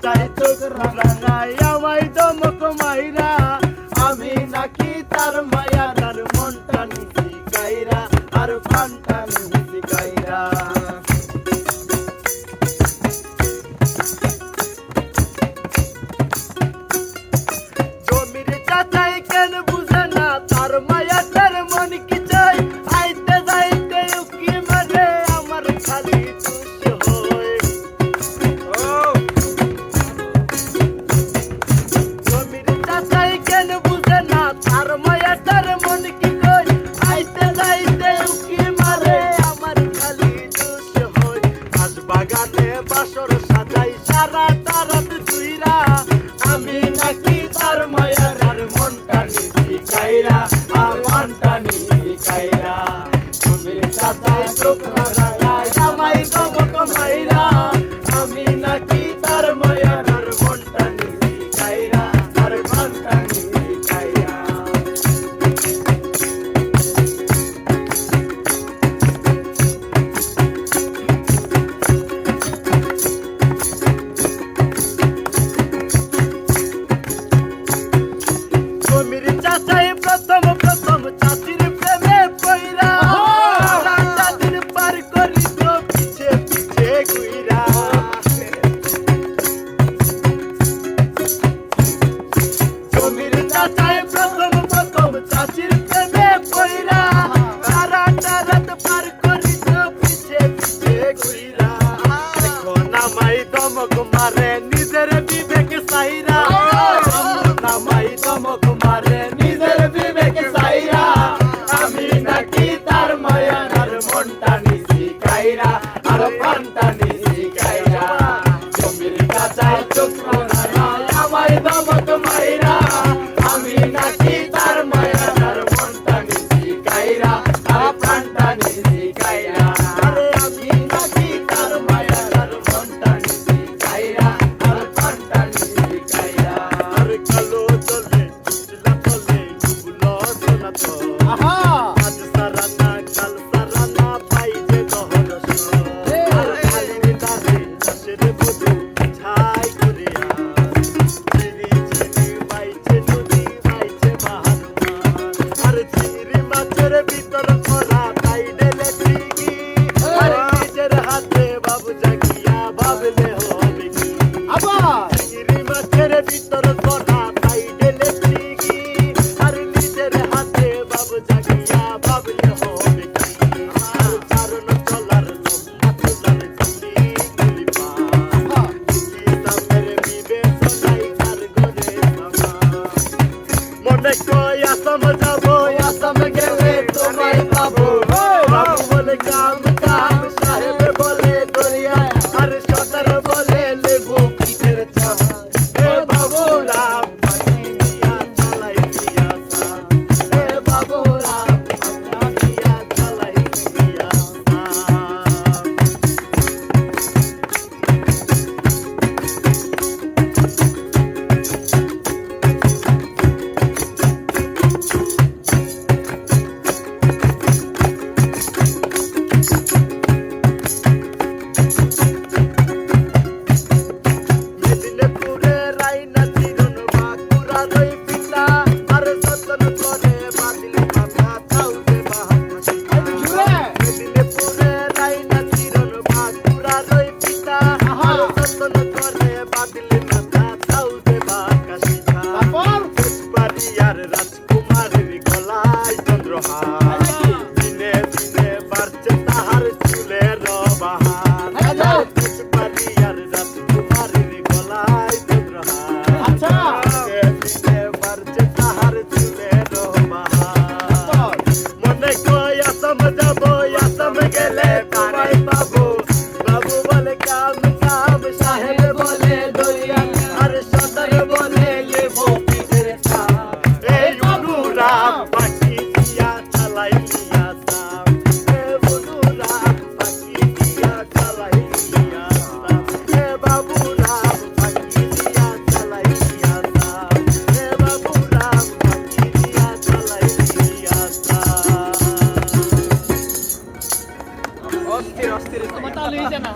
চাচাই চোখ রাঙাই আমায় দমক মাইরা আমি নাকি তার মায়া তার মনটা নিছি কাইরা আর প্রাণটা নিছি কাইরা জমির চাচাই কেন বুঝে না তার মায়া তার মন কি চাই আইতে যাইতে উকি মারে আমার খালি দুষ হয় জমির চাচাই কেন বুঝে না তার মায়া তার মন কি কই আইতে যাইতে উকি মারে আমার খালি দুষ হয় আজ বাগানে বাসর সাজাই সারা রাত জুইরা আমি নাকি তার মায়া তার মনটা নিছি কাইরা আর মনটা নিছি কাইরা জমির চাচাই চোখ রাঙাই আমায় দমক মাইরা আমি নাকি তার মায়া তার মনটা নিছি কাইরা আর মনটা নিছি কাইরা জমির চাচাই প্রথম চাচির প্রেমে পইরা রাতটা দিন পার করিত পিছে পিছে ঘুইরা জমির চাচাই প্রথম চাচির প্রেমে পইরা রাতটা রাত পার করিত পিছে পিছে ঘুইরা এখন আমায় দমক মারে নিজের বিবেক সাইরা আমায় দমক মারে নিজের বিবেক সাইরা আমি নাকি তার মায়া আর মনটা নিছি কাইরা আর প্রাণটা নিছি কাইরা জমির চাচাই চোখ রাঙাই আমায় দমক মাইরা আমি নাকি তার মায়া আর মনটা নিছি কাইরা আর প্রাণটা নিছি কাইরা আরে আমি নাকি তার মায়া আর মনটা নিছি কাইরা আর প্রাণটা নিছি কাইরা আর কালো চলে উজলা চলে ডুবলো সোনা তো আহা আজ সারা না কাল সারা না পাই যে দহর আর খালি দারে দাসের বধু ছাই করে চিরি চিরি বাইছে নদী বাইছে বাহারুমান আর চিংড়ি মাছের ভিতর খোলা তাই ডেলে ঠিকই আর নিজের হাতে বাবু জাগিয়া ভাবলে হবে কি আবার চিংড়ি মাছের ভিতর খোলা তাই ডেলে ঠিকই আর নিজের হাতে বাবু জাগিয়া ভাবলে হবে কি আর চারণ চলার লম্বা চলার গুলি গুলি পা সামের বিবেচনাই তার ঘরে মনে কই আসাম যাবো আসাম গেলে তোমায় পাবো বাবু বলে কাম কাম সাহেব বলে দরিয়া আর সদর বলে লেবু পিঠের চাপ এ বাবু রাম পাখি দিয়া চালাই দিয়া সাম এ বাবু রাম পাখি দিয়া চালাই দিয়া সাম মেদিনীপুরে রাইনা চিরন বাঁকুড়া রই পিতা আর যতন করে বাদিল মাথা চাউতে বাহাসি মেদিনীপুরে রাইনা চিরন বাঁকুড়া রই পিতা আর যতন করে বাদিল মাথা চাউতে বাহাসি আর রাজকুমারের গলায় চন্দ্রহার দিনে দিনে বাড়ছে তাহার চুলের বাহার আর রাজকুমারের গলায় চন্দ্রহার দিনে বাড়ছে তাহার চুলের বাহার মনে কই আসাম যাবো আসাম গেলে তোমায় পাবো বাবু বলে কাম কাম সাহেব বলে দরিয়া আর সদর বলে লেবু পিঠের চাপ এই অনুরাগ পাখি দিয়া চালাই দিয়া সাম এ অনুরাগ পাখি দিয়া চালাই দিয়া সাম এ বাবু রাম পাখি দিয়া চালাই দিয়া সাম এ বাবু রাম পাখি দিয়া চালাই দিয়া সাম অস্থির অস্থির আমার তাহলে হইছে না।